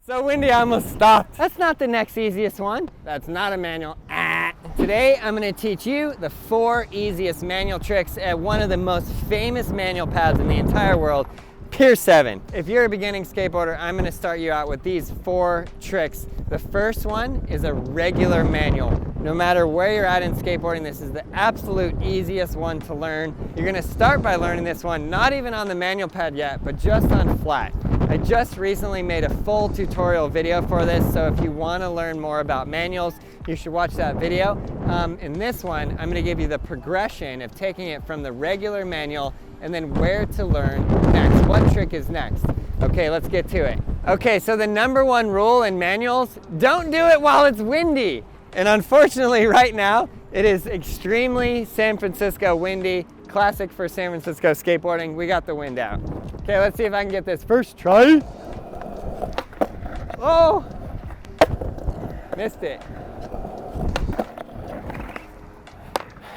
So windy, I almost stopped. That's not the next easiest one. That's not a manual. Today, I'm gonna teach you the 4 easiest manual tricks at one of the most famous manual pads in the entire world, Pier 7. If you're a beginning skateboarder, I'm gonna start you out with these 4 tricks. The first one is a regular manual. No matter where you're at in skateboarding, this is the absolute easiest one to learn. You're gonna start by learning this one, not even on the manual pad yet, but just on flat. I just recently made a full tutorial video for this, so if you wanna learn more about manuals, you should watch that video. In this one, I'm gonna give you the progression of taking it from the regular manual and then where to learn next. What trick is next? Okay, let's get to it. Okay, so the #1 rule in manuals, don't do it while it's windy. And unfortunately right now, it is extremely San Francisco windy. Classic for San Francisco skateboarding. We got the wind out. Okay, let's see if I can get this first try. Oh, missed it.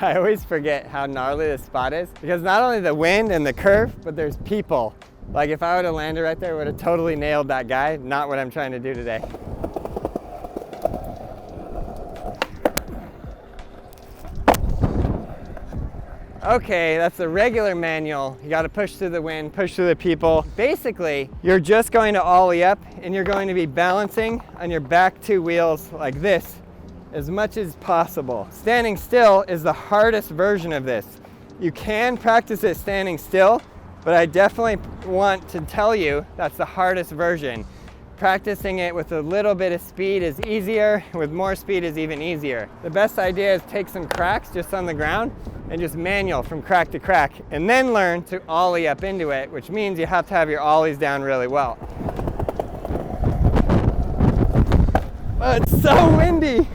I always forget how gnarly this spot is because not only the wind and the curve, but there's people. Like if I would have landed right there, I would have totally nailed that guy. Not what I'm trying to do today. Okay, that's the regular manual. You gotta push through the wind, push through the people. Basically, you're just going to ollie up and you're going to be balancing on your back 2 wheels like this as much as possible. Standing still is the hardest version of this. You can practice it standing still, but I definitely want to tell you that's the hardest version. Practicing it with a little bit of speed is easier, with more speed is even easier. The best idea is take some cracks just on the ground and just manual from crack to crack, and then learn to ollie up into it, which means you have to have your ollies down really well. But it's so windy.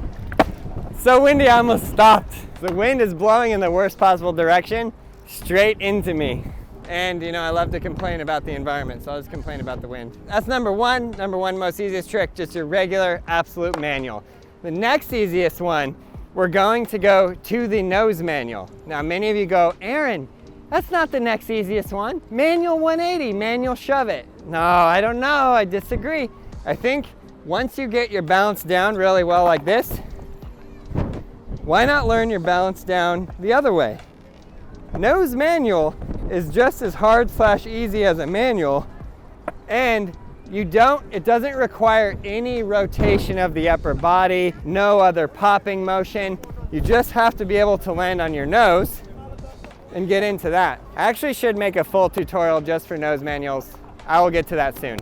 So windy, I almost stopped. The wind is blowing in the worst possible direction, straight into me. And you know, I love to complain about the environment, so I'll just complain about the wind. That's number one most easiest trick, just your regular absolute manual. The next easiest one, we're going to go to the nose manual. Now many of you go, Aaron, that's not the next easiest one. Manual 180, manual shove it. No, I don't know, I disagree. I think once you get your balance down really well like this, why not learn your balance down the other way? Nose manual is just as hard/easy as a manual, and it doesn't require any rotation of the upper body, no other popping motion. You just have to be able to land on your nose and get into that. I actually should make a full tutorial just for nose manuals. I will get to that soon.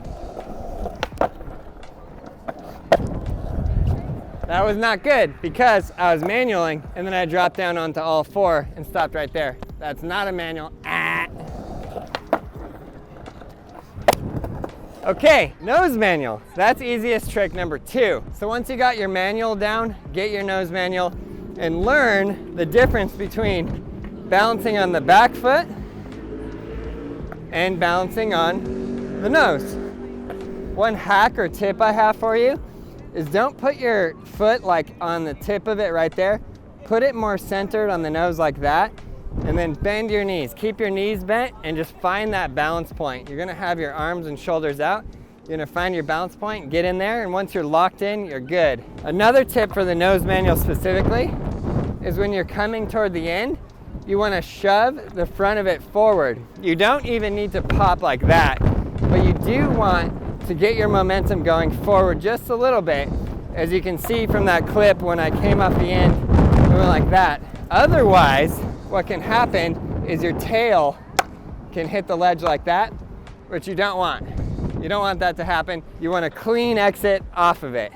That was not good because I was manualing and then I dropped down onto all 4 and stopped right there. That's not a manual. Okay, nose manual. That's easiest trick number 2. So once you got your manual down, get your nose manual and learn the difference between balancing on the back foot and balancing on the nose. One hack or tip I have for you is don't put your foot like on the tip of it right there. Put it more centered on the nose like that, and then bend your knees. Keep your knees bent and just find that balance point. You're gonna have your arms and shoulders out. You're gonna find your balance point, get in there, and once you're locked in, you're good. Another tip for the nose manual specifically is when you're coming toward the end, you wanna shove the front of it forward. You don't even need to pop like that, but you do want to get your momentum going forward just a little bit. As you can see from that clip, when I came off the end, it went like that. Otherwise, what can happen is your tail can hit the ledge like that, which you don't want. You don't want that to happen. You want a clean exit off of it.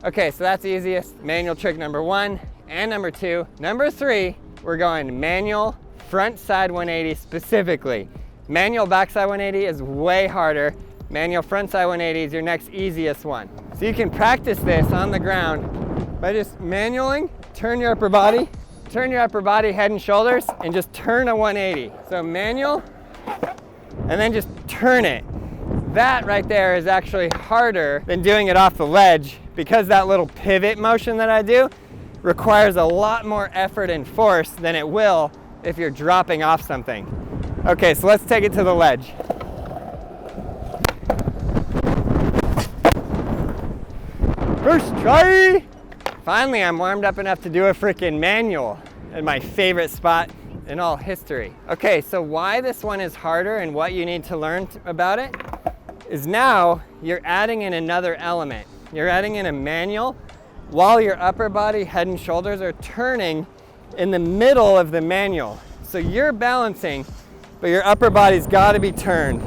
Okay, so that's the easiest manual trick number 1 and number 2. Number 3, we're going manual front side 180 specifically. Manual backside 180 is way harder. Manual frontside 180 is your next easiest one. So you can practice this on the ground by just manualing, turn your upper body head and shoulders, and just turn a 180. So manual, and then just turn it. That right there is actually harder than doing it off the ledge because that little pivot motion that I do requires a lot more effort and force than it will if you're dropping off something. Okay, so let's take it to the ledge. First try. Finally, I'm warmed up enough to do a freaking manual in my favorite spot in all history. Okay, so why this one is harder and what you need to learn about it is now you're adding in another element. You're adding in a manual while your upper body, head and shoulders are turning in the middle of the manual. So you're balancing, but your upper body's gotta be turned.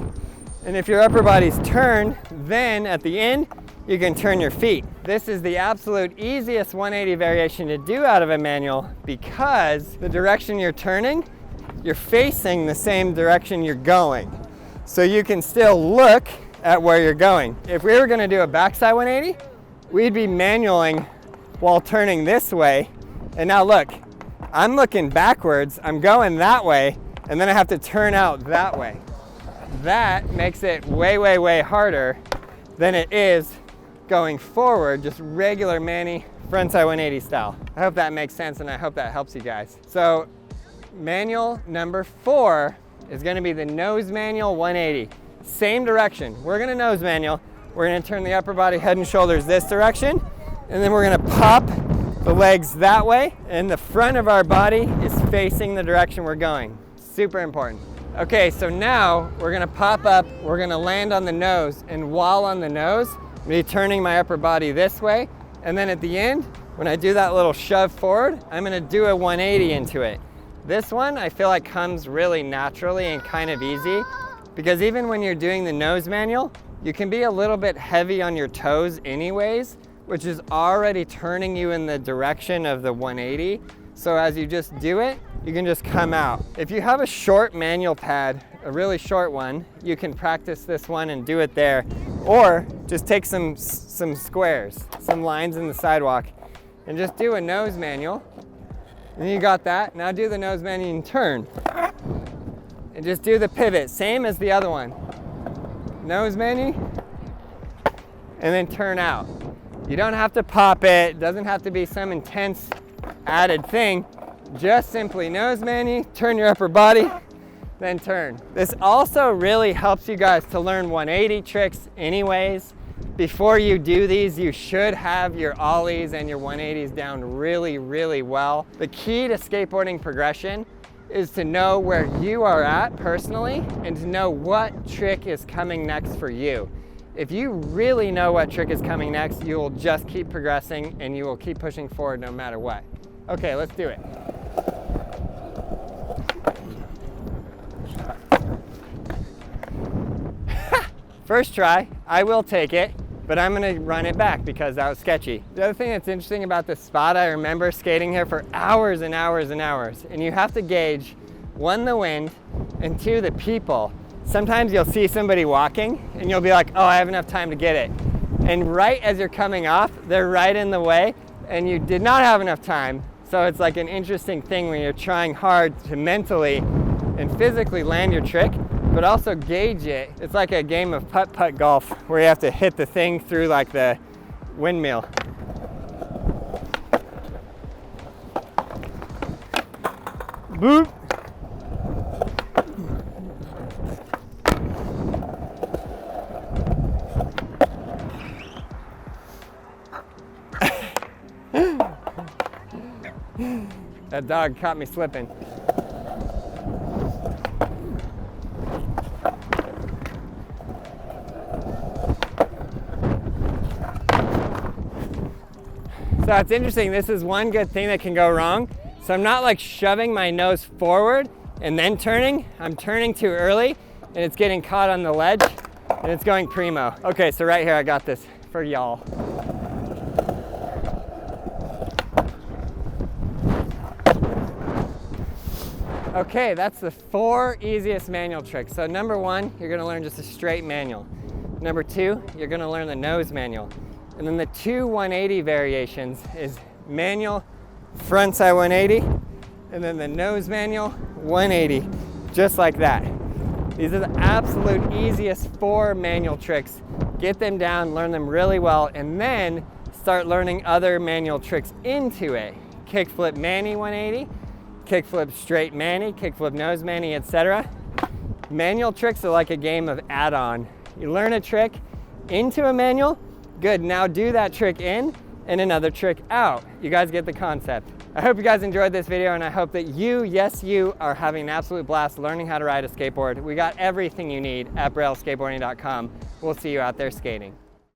And if your upper body's turned, then at the end, you can turn your feet. This is the absolute easiest 180 variation to do out of a manual because the direction you're turning, you're facing the same direction you're going. So you can still look at where you're going. If we were gonna do a backside 180, we'd be manualing while turning this way. And now look, I'm looking backwards, I'm going that way, and then I have to turn out that way. That makes it way, way, way harder than it is going forward, just regular Manny frontside 180 style. I hope that makes sense and I hope that helps you guys. So manual number 4 is gonna be the nose manual 180. Same direction. We're gonna nose manual. We're gonna turn the upper body, head and shoulders this direction, and then we're gonna pop the legs that way, and the front of our body is facing the direction we're going. Super important. Okay, so now we're gonna pop up, we're gonna land on the nose, and while on the nose, I'm gonna be turning my upper body this way, and then at the end, when I do that little shove forward, I'm gonna do a 180 into it. This one, I feel like comes really naturally and kind of easy, because even when you're doing the nose manual, you can be a little bit heavy on your toes anyways, which is already turning you in the direction of the 180. So as you just do it, you can just come out. If you have a short manual pad, a really short one, you can practice this one and do it there. Or just take some squares, some lines in the sidewalk, and just do a nose manual. And you got that. Now do the nose manual and turn. And just do the pivot, same as the other one. Nose manual, and then turn out. You don't have to pop it. It doesn't have to be some intense added thing. Just simply nose manual, turn your upper body, then turn. This also really helps you guys to learn 180 tricks anyways. Before you do these, you should have your ollies and your 180s down really, really well. The key to skateboarding progression is to know where you are at personally and to know what trick is coming next for you. If you really know what trick is coming next, you will just keep progressing and you will keep pushing forward no matter what. Okay, let's do it. First try, I will take it, but I'm gonna run it back because that was sketchy. The other thing that's interesting about this spot, I remember skating here for hours and hours and hours, and you have to gauge, 1, the wind, and 2, the people. Sometimes you'll see somebody walking and you'll be like, oh, I have enough time to get it. And right as you're coming off, they're right in the way and you did not have enough time. So it's like an interesting thing when you're trying hard to mentally and physically land your trick, but also gauge it. It's like a game of putt-putt golf where you have to hit the thing through like the windmill. Boop. That dog caught me slipping. So it's interesting, this is one good thing that can go wrong. So I'm not like shoving my nose forward and then turning. I'm turning too early and it's getting caught on the ledge and it's going primo. Okay, so right here I got this for y'all. Okay, that's the 4 easiest manual tricks. So number 1, you're gonna learn just a straight manual. Number 2, you're gonna learn the nose manual. And then the 2 180 variations is manual, frontside 180, and then the nose manual, 180, just like that. These are the absolute easiest 4 manual tricks. Get them down, learn them really well, and then start learning other manual tricks into it. Kickflip Manny 180, kickflip straight Manny, kickflip nose Manny, etc. Manual tricks are like a game of add-on. You learn a trick into a manual, Good, now do that trick in and another trick out. You guys get the concept. I hope you guys enjoyed this video, and I hope that you, yes you, are having an absolute blast learning how to ride a skateboard. We got everything you need at brailleskateboarding.com. We'll see you out there skating.